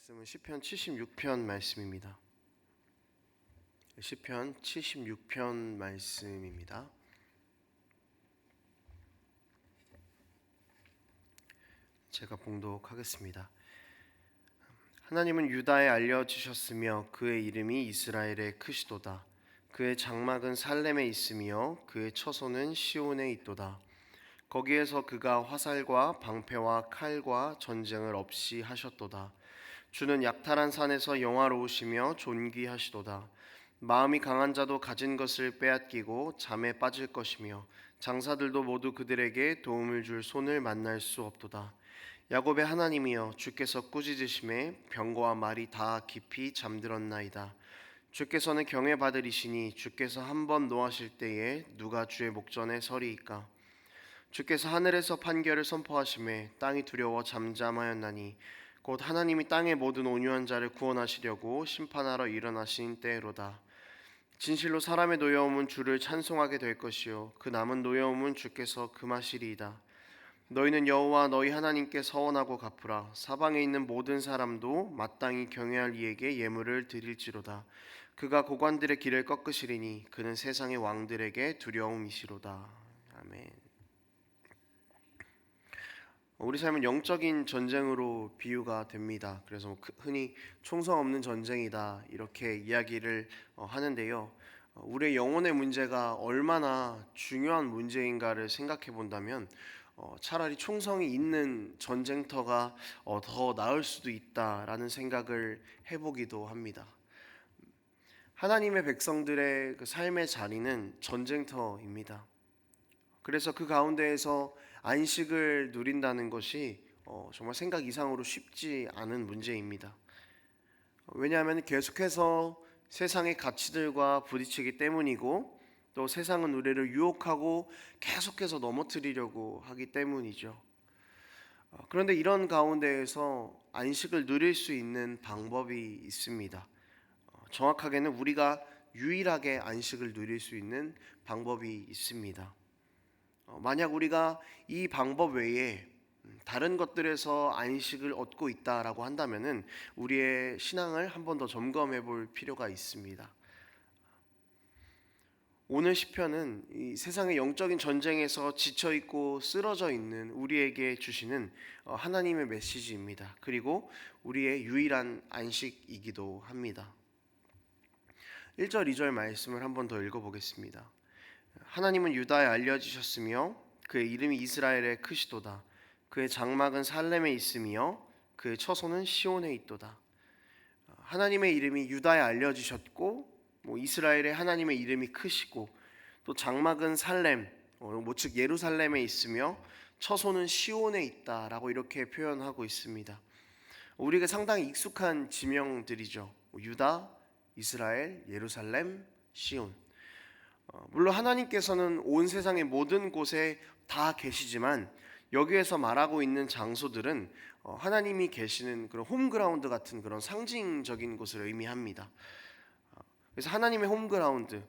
말씀은 시편 76편 말씀입니다. 시편 76편 말씀입니다. 제가 봉독하겠습니다. 하나님은 유다에 알려지셨으며 그의 이름이 이스라엘에 크시도다. 그의 장막은 살렘에 있으며 그의 처소는 시온에 있도다. 거기에서 그가 화살과 방패와 칼과 전쟁을 없이 하셨도다. 주는 약탈한 산에서 영화로우시며 존귀하시도다. 마음이 강한 자도 가진 것을 빼앗기고 잠에 빠질 것이며 장사들도 모두 그들에게 도움을 줄 손을 만날 수 없도다. 야곱의 하나님이여, 주께서 꾸짖으심에 병거와 말이 다 깊이 잠들었나이다. 주께서는 경외받으리시니 주께서 한번 노하실 때에 누가 주의 목전에 서리이까. 주께서 하늘에서 판결을 선포하심에 땅이 두려워 잠잠하였나니 곧 하나님이 땅의 모든 온유한 자를 구원하시려고 심판하러 일어나신 때로다. 진실로 사람의 노여움은 주를 찬송하게 될 것이요 그 남은 노여움은 주께서 금하시리이다. 너희는 여호와 너희 하나님께 서원하고 갚으라. 사방에 있는 모든 사람도 마땅히 경외할 이에게 예물을 드릴지로다. 그가 고관들의 길을 꺾으시리니 그는 세상의 왕들에게 두려움이시로다. 아멘. 우리 삶은 영적인 전쟁으로 비유가 됩니다. 그래서 흔히 총성 없는 전쟁이다 이렇게 이야기를 하는데요. 우리의 영혼의 문제가 얼마나 중요한 문제인가를 생각해 본다면 차라리 총성이 있는 전쟁터가 더 나을 수도 있다라는 생각을 해보기도 합니다. 하나님의 백성들의 그 삶의 자리는 전쟁터입니다. 그래서 그 가운데에서 안식을 누린다는 것이 정말 생각 이상으로 쉽지 않은 문제입니다. 왜냐하면 계속해서 세상의 가치들과 부딪히기 때문이고, 또 세상은 우리를 유혹하고 계속해서 넘어뜨리려고 하기 때문이죠. 그런데 이런 가운데에서 안식을 누릴 수 있는 방법이 있습니다. 정확하게는 우리가 유일하게 안식을 누릴 수 있는 방법이 있습니다. 만약 우리가 이 방법 외에 다른 것들에서 안식을 얻고 있다라고 한다면은 우리의 신앙을 한 번 더 점검해 볼 필요가 있습니다. 오늘 시편은 이 세상의 영적인 전쟁에서 지쳐 있고 쓰러져 있는 우리에게 주시는 하나님의 메시지입니다. 그리고 우리의 유일한 안식이기도 합니다. 1절, 2절 말씀을 한 번 더 읽어보겠습니다. 하나님은 유다에 알려지셨으며 그의 이름이 이스라엘에 크시도다. 그의 장막은 살렘에 있으며 그의 처소는 시온에 있도다. 하나님의 이름이 유다에 알려지셨고, 이스라엘의 하나님의 이름이 크시고, 또 장막은 살렘, 즉 예루살렘에 있으며 처소는 시온에 있다라고 이렇게 표현하고 있습니다. 우리가 상당히 익숙한 지명들이죠. 유다, 이스라엘, 예루살렘, 시온. 물론 하나님께서는 온 세상의 모든 곳에 다 계시지만 여기에서 말하고 있는 장소들은 하나님이 계시는 그런 홈그라운드 같은 그런 상징적인 곳을 의미합니다. 그래서 하나님의 홈그라운드,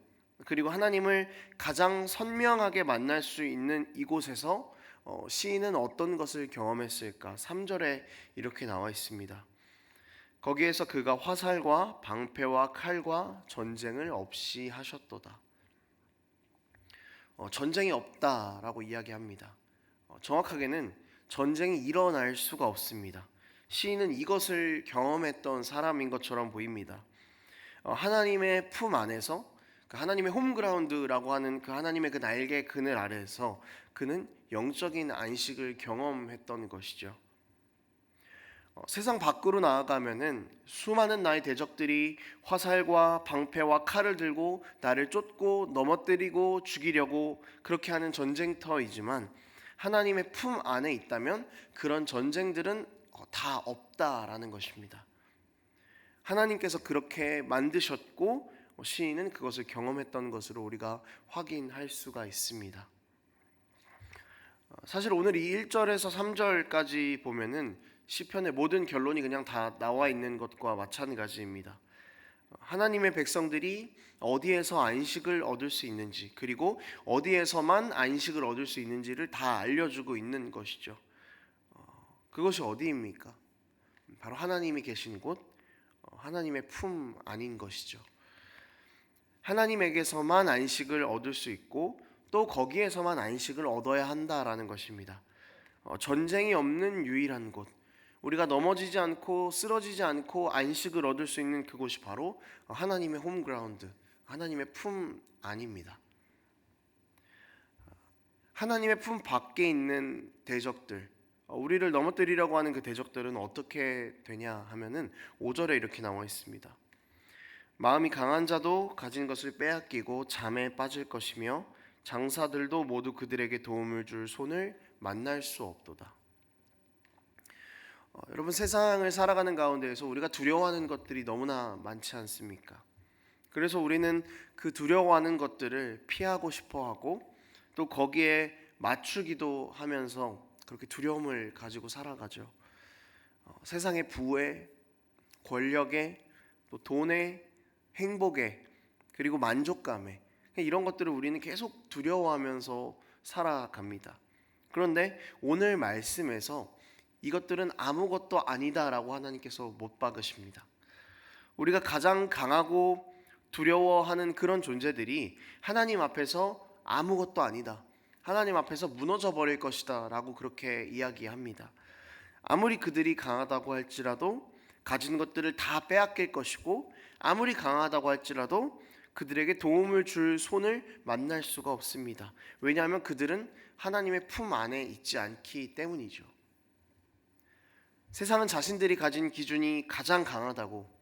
그리고 하나님을 가장 선명하게 만날 수 있는 이곳에서 시인은 어떤 것을 경험했을까? 3절에 이렇게 나와 있습니다. 거기에서 그가 화살과 방패와 칼과 전쟁을 없이 하셨도다. 전쟁이 없다라고 이야기합니다. 정확하게는 전쟁이 일어날 수가 없습니다. 시인은 이것을 경험했던 사람인 것처럼 보입니다. 하나님의 품 안에서, 그 하나님의 홈그라운드라고 하는 그 하나님의 그 날개 그늘 아래에서 그는 영적인 안식을 경험했던 것이죠. 세상 밖으로 나아가면은 수많은 나의 대적들이 화살과 방패와 칼을 들고 나를 쫓고 넘어뜨리고 죽이려고 그렇게 하는 전쟁터이지만, 하나님의 품 안에 있다면 그런 전쟁들은 다 없다라는 것입니다. 하나님께서 그렇게 만드셨고 시인은 그것을 경험했던 것으로 우리가 확인할 수가 있습니다. 사실 오늘 이 1절에서 3절까지 보면은 시편의 모든 결론이 그냥 다 나와 있는 것과 마찬가지입니다. 하나님의 백성들이 어디에서 안식을 얻을 수 있는지, 그리고 어디에서만 안식을 얻을 수 있는지를 다 알려주고 있는 것이죠. 그것이 어디입니까? 바로 하나님이 계신 곳, 하나님의 품 안인 것이죠. 하나님에게서만 안식을 얻을 수 있고 또 거기에서만 안식을 얻어야 한다라는 것입니다. 전쟁이 없는 유일한 곳, 우리가 넘어지지 않고 쓰러지지 않고 안식을 얻을 수 있는 그곳이 바로 하나님의 홈그라운드, 하나님의 품 안입니다. 하나님의 품 밖에 있는 대적들, 우리를 넘어뜨리려고 하는 그 대적들은 어떻게 되냐 하면은 5절에 이렇게 나와 있습니다. 마음이 강한 자도 가진 것을 빼앗기고 잠에 빠질 것이며 장사들도 모두 그들에게 도움을 줄 손을 만날 수 없도다. 여러분, 세상을 살아가는 가운데에서 우리가 두려워하는 것들이 너무나 많지 않습니까? 그래서 우리는 그 두려워하는 것들을 피하고 싶어하고 또 거기에 맞추기도 하면서 그렇게 두려움을 가지고 살아가죠. 세상의 부에, 권력에, 또 돈에, 행복에, 그리고 만족감에, 이런 것들을 우리는 계속 두려워하면서 살아갑니다. 그런데 오늘 말씀에서 이것들은 아무것도 아니다라고 하나님께서 못 박으십니다. 우리가 가장 강하고 두려워하는 그런 존재들이 하나님 앞에서 아무것도 아니다, 하나님 앞에서 무너져 버릴 것이다 라고 그렇게 이야기합니다. 아무리 그들이 강하다고 할지라도 가진 것들을 다 빼앗길 것이고, 아무리 강하다고 할지라도 그들에게 도움을 줄 손을 만날 수가 없습니다. 왜냐하면 그들은 하나님의 품 안에 있지 않기 때문이죠. 세상은 자신들이 가진 기준이 가장 강하다고,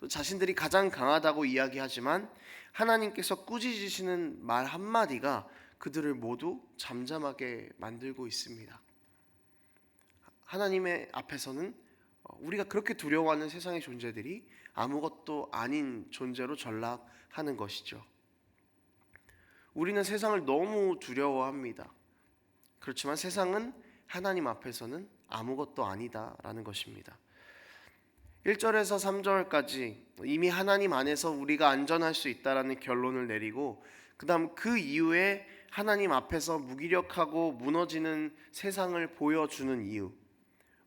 또 자신들이 가장 강하다고 이야기하지만 하나님께서 꾸짖으시는 말 한마디가 그들을 모두 잠잠하게 만들고 있습니다. 하나님의 앞에서는 우리가 그렇게 두려워하는 세상의 존재들이 아무것도 아닌 존재로 전락하는 것이죠. 우리는 세상을 너무 두려워합니다. 그렇지만 세상은 하나님 앞에서는 아무것도 아니다라는 것입니다. 1절에서 3절까지 이미 하나님 안에서 우리가 안전할 수 있다라는 결론을 내리고, 그 다음 그 이후에 하나님 앞에서 무기력하고 무너지는 세상을 보여주는 이유,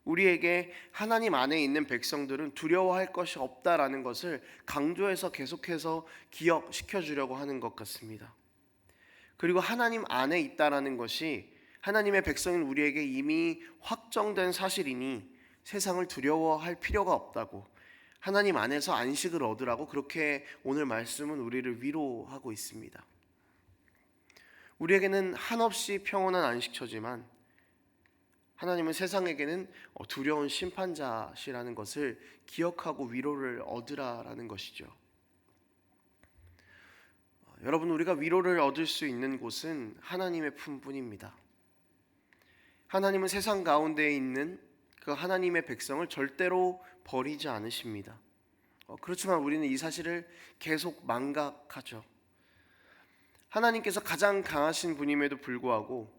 우리에게 하나님 안에 있는 백성들은 두려워할 것이 없다라는 것을 강조해서 계속해서 기억시켜 주려고 하는 것 같습니다. 그리고 하나님 안에 있다라는 것이 하나님의 백성인 우리에게 이미 확정된 사실이니 세상을 두려워할 필요가 없다고, 하나님 안에서 안식을 얻으라고 그렇게 오늘 말씀은 우리를 위로하고 있습니다. 우리에게는 한없이 평온한 안식처지만 하나님은 세상에게는 두려운 심판자시라는 것을 기억하고 위로를 얻으라라는 것이죠. 여러분, 우리가 위로를 얻을 수 있는 곳은 하나님의 품뿐입니다. 하나님은 세상 가운데에 있는 그 하나님의 백성을 절대로 버리지 않으십니다. 그렇지만 우리는 이 사실을 계속 망각하죠. 하나님께서 가장 강하신 분임에도 불구하고,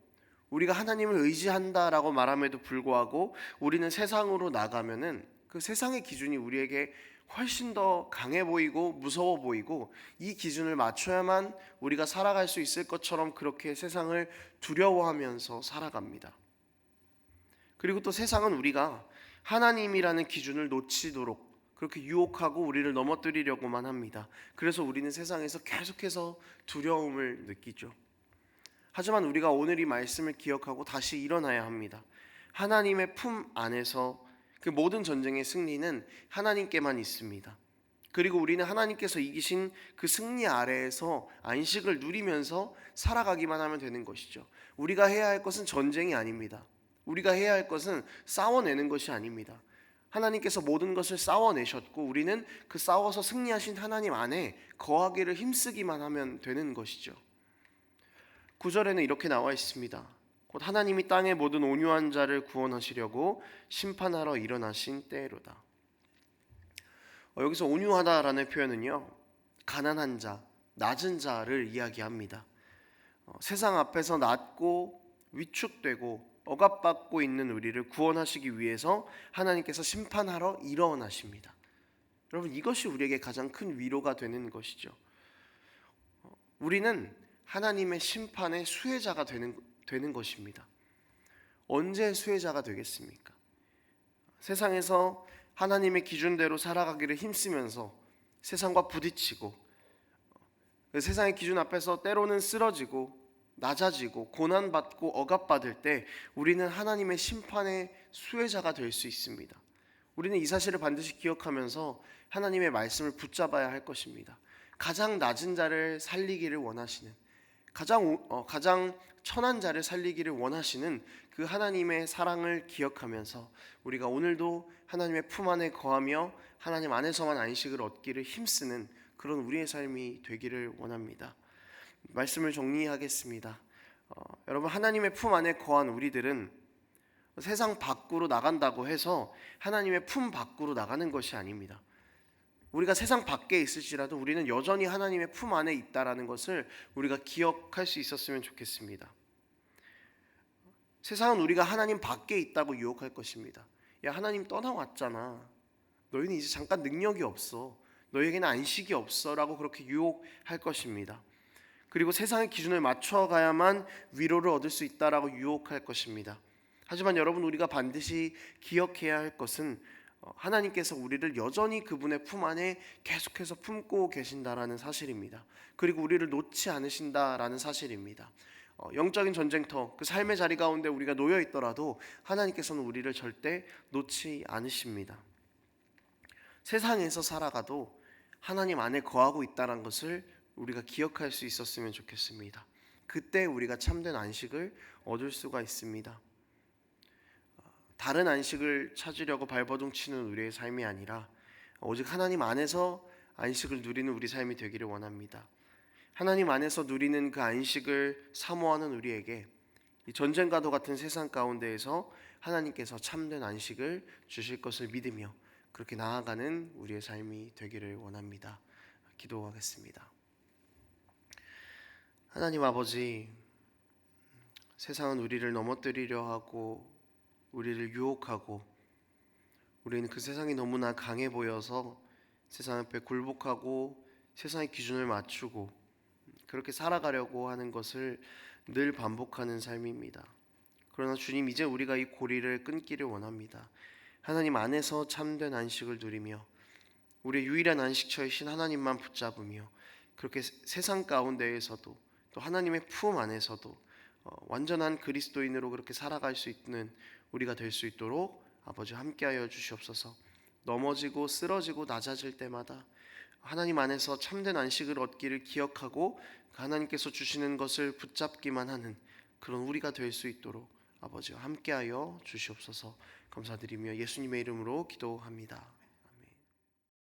우리가 하나님을 의지한다라고 말함에도 불구하고 우리는 세상으로 나가면은 그 세상의 기준이 우리에게 훨씬 더 강해 보이고 무서워 보이고, 이 기준을 맞춰야만 우리가 살아갈 수 있을 것처럼 그렇게 세상을 두려워하면서 살아갑니다. 그리고 또 세상은 우리가 하나님이라는 기준을 놓치도록 그렇게 유혹하고 우리를 넘어뜨리려고만 합니다. 그래서 우리는 세상에서 계속해서 두려움을 느끼죠. 하지만 우리가 오늘 이 말씀을 기억하고 다시 일어나야 합니다. 하나님의 품 안에서 그 모든 전쟁의 승리는 하나님께만 있습니다. 그리고 우리는 하나님께서 이기신 그 승리 아래에서 안식을 누리면서 살아가기만 하면 되는 것이죠. 우리가 해야 할 것은 전쟁이 아닙니다. 우리가 해야 할 것은 싸워내는 것이 아닙니다. 하나님께서 모든 것을 싸워내셨고 우리는 그 싸워서 승리하신 하나님 안에 거하기를 힘쓰기만 하면 되는 것이죠. 9절에는 이렇게 나와 있습니다. 곧 하나님이 땅의 모든 온유한 자를 구원하시려고 심판하러 일어나신 때로다. 여기서 온유하다라는 표현은요, 가난한 자, 낮은 자를 이야기합니다. 세상 앞에서 낮고 위축되고 억압받고 있는 우리를 구원하시기 위해서 하나님께서 심판하러 일어나십니다. 여러분, 이것이 우리에게 가장 큰 위로가 되는 것이죠. 우리는 하나님의 심판의 수혜자가 되는 것입니다. 언제 수혜자가 되겠습니까? 세상에서 하나님의 기준대로 살아가기를 힘쓰면서 세상과 부딪히고 그 세상의 기준 앞에서 때로는 쓰러지고 낮아지고 고난받고 억압받을 때 우리는 하나님의 심판의 수혜자가 될 수 있습니다. 우리는 이 사실을 반드시 기억하면서 하나님의 말씀을 붙잡아야 할 것입니다. 가장 낮은 자를 살리기를 원하시는, 가장 천한 자를 살리기를 원하시는 그 하나님의 사랑을 기억하면서 우리가 오늘도 하나님의 품 안에 거하며 하나님 안에서만 안식을 얻기를 힘쓰는 그런 우리의 삶이 되기를 원합니다. 말씀을 정리하겠습니다. 여러분, 하나님의 품 안에 거한 우리들은 세상 밖으로 나간다고 해서 하나님의 품 밖으로 나가는 것이 아닙니다. 우리가 세상 밖에 있을지라도 우리는 여전히 하나님의 품 안에 있다라는 것을 우리가 기억할 수 있었으면 좋겠습니다. 세상은 우리가 하나님 밖에 있다고 유혹할 것입니다. 야, 하나님 떠나왔잖아. 너희는 이제 잠깐 능력이 없어. 너희에게는 안식이 없어. 라고 그렇게 유혹할 것입니다. 그리고 세상의 기준을 맞춰가야만 위로를 얻을 수 있다라고 유혹할 것입니다. 하지만 여러분, 우리가 반드시 기억해야 할 것은 하나님께서 우리를 여전히 그분의 품 안에 계속해서 품고 계신다라는 사실입니다. 그리고 우리를 놓지 않으신다라는 사실입니다. 영적인 전쟁터, 그 삶의 자리 가운데 우리가 놓여 있더라도 하나님께서는 우리를 절대 놓지 않으십니다. 세상에서 살아가도 하나님 안에 거하고 있다는 것을 우리가 기억할 수 있었으면 좋겠습니다. 그때 우리가 참된 안식을 얻을 수가 있습니다. 다른 안식을 찾으려고 발버둥 치는 우리의 삶이 아니라 오직 하나님 안에서 안식을 누리는 우리 삶이 되기를 원합니다. 하나님 안에서 누리는 그 안식을 사모하는 우리에게 이 전쟁과도 같은 세상 가운데에서 하나님께서 참된 안식을 주실 것을 믿으며 그렇게 나아가는 우리의 삶이 되기를 원합니다. 기도하겠습니다. 하나님 아버지, 세상은 우리를 넘어뜨리려 하고 우리를 유혹하고 우리는 그 세상이 너무나 강해 보여서 세상 앞에 굴복하고 세상의 기준을 맞추고 그렇게 살아가려고 하는 것을 늘 반복하는 삶입니다. 그러나 주님, 이제 우리가 이 고리를 끊기를 원합니다. 하나님 안에서 참된 안식을 누리며 우리의 유일한 안식처이신 하나님만 붙잡으며 그렇게 세상 가운데에서도 또 하나님의 품 안에서도 완전한 그리스도인으로 그렇게 살아갈 수 있는 우리가 될 수 있도록 아버지 함께하여 주시옵소서. 넘어지고 쓰러지고 낮아질 때마다 하나님 안에서 참된 안식을 얻기를 기억하고 하나님께서 주시는 것을 붙잡기만 하는 그런 우리가 될 수 있도록 아버지와 함께하여 주시옵소서. 감사드리며 예수님의 이름으로 기도합니다.